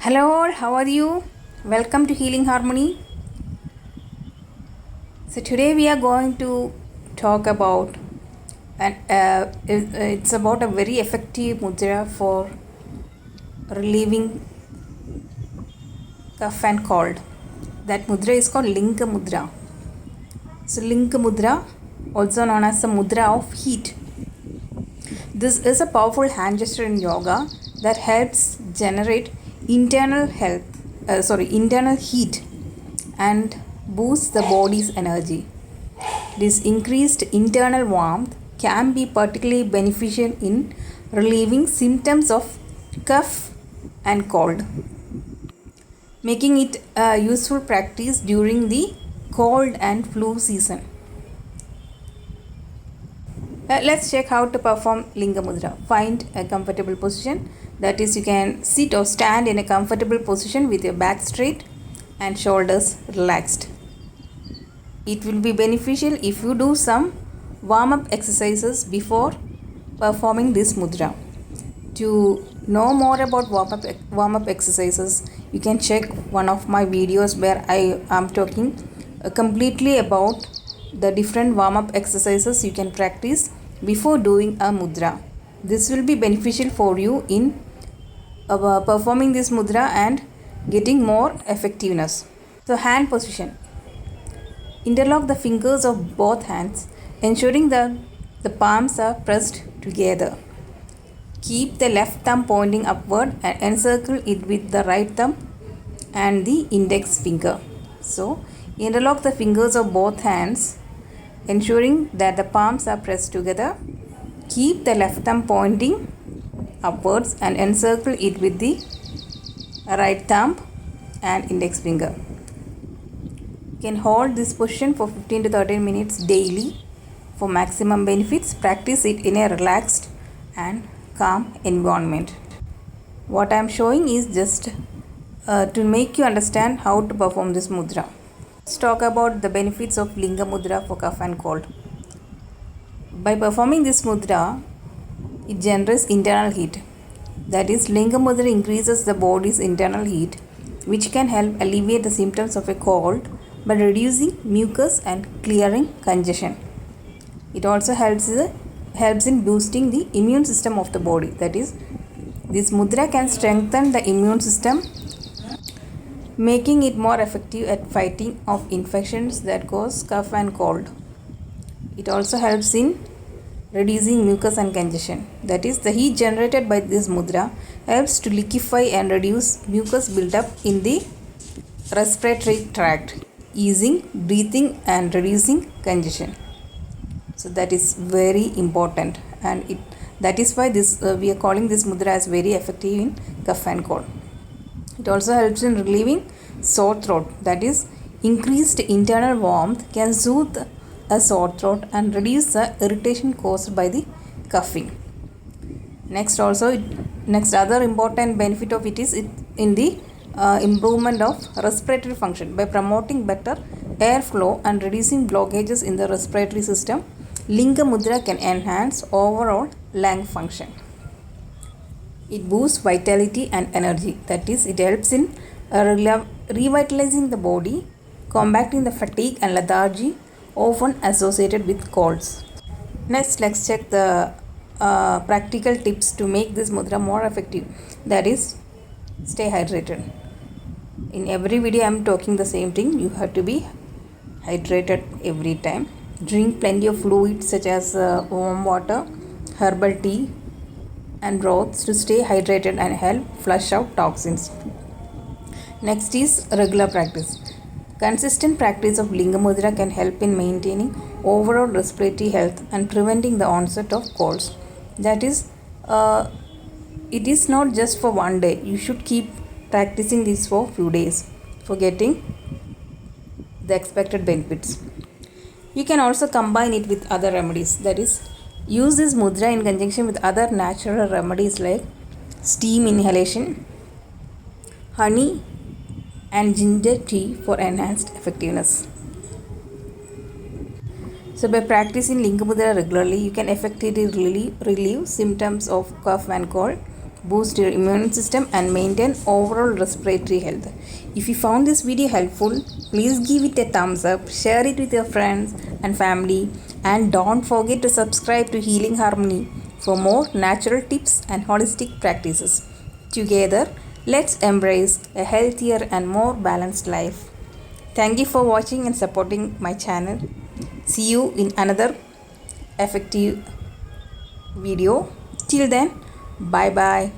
Hello all, how are you? Welcome to Healing Harmony. So today we are going to talk about it's about a very effective mudra for relieving cough and cold. That mudra is called Linga Mudra. So Linga Mudra, also known as the mudra of heat. This is a powerful hand gesture in yoga that helps generate internal heat and boosts the body's energy. This increased internal warmth can be particularly beneficial in relieving symptoms of cough and cold, making it a useful practice during the cold and flu season. Let's check how to perform Linga Mudra. Find a comfortable position. That is, you can sit or stand in a comfortable position with your back straight and shoulders relaxed. It will be beneficial if you do some warm-up exercises before performing this mudra. To know more about warm-up exercises, you can check one of my videos where I am talking completely about the different warm-up exercises you can practice before doing a mudra. This will be beneficial for you in performing this mudra and getting more effectiveness. So hand position. Interlock the fingers of both hands, ensuring that the palms are pressed together. Keep the left thumb pointing upward and encircle it with the right thumb and the index finger. So interlock the fingers of both hands, ensuring that the palms are pressed together. Keep the left thumb pointing upwards and encircle it with the right thumb and index finger. You can hold this position for 15 to 30 minutes daily for maximum benefits. Practice it in a relaxed and calm environment. What I am showing is just to make you understand how to perform this mudra. Let's talk about the benefits of Linga Mudra for cough and cold. By performing this mudra, it generates internal heat. That is, Linga Mudra increases the body's internal heat, which can help alleviate the symptoms of a cold by reducing mucus and clearing congestion. It also helps in boosting the immune system of the body. That is, this mudra can strengthen the immune system, making it more effective at fighting off infections that cause cough and cold. It also helps in reducing mucus and congestion. That is, the heat generated by this mudra helps to liquefy and reduce mucus buildup in the respiratory tract, easing breathing and reducing congestion. So that is very important, and that is why we are calling this mudra as very effective in cough and cold. It also helps in relieving sore throat. That is, increased internal warmth can soothe a sore throat and reduce the irritation caused by the coughing. Next other important benefit of it is in the improvement of respiratory function. By promoting better airflow and reducing blockages in the respiratory system, Linga Mudra can enhance overall lung function. It boosts vitality and energy. That is, it helps in revitalizing the body, combating the fatigue and lethargy often associated with colds. Next, let's check the practical tips to make this mudra more effective. That is, stay hydrated. In every video I am talking the same thing. You have to be hydrated every time. Drink plenty of fluids such as warm water, herbal tea and broths to stay hydrated and help flush out toxins. Next is regular practice. Consistent practice of Linga Mudra can help in maintaining overall respiratory health and preventing the onset of colds. That is, it is not just for one day. You should keep practicing this for a few days for getting the expected benefits. You can also combine it with other remedies. That is, use this mudra in conjunction with other natural remedies like steam inhalation, honey and ginger tea for enhanced effectiveness. So by practicing Linga Mudra regularly, you can effectively relieve symptoms of cough and cold boost your immune system, and maintain overall respiratory health. If you found this video helpful, please give it a thumbs up, share it with your friends and family, and don't forget to subscribe to Healing Harmony for more natural tips and holistic practices. Together, let's embrace a healthier and more balanced life. Thank you for watching and supporting my channel. See you in another effective video. Till then, bye bye.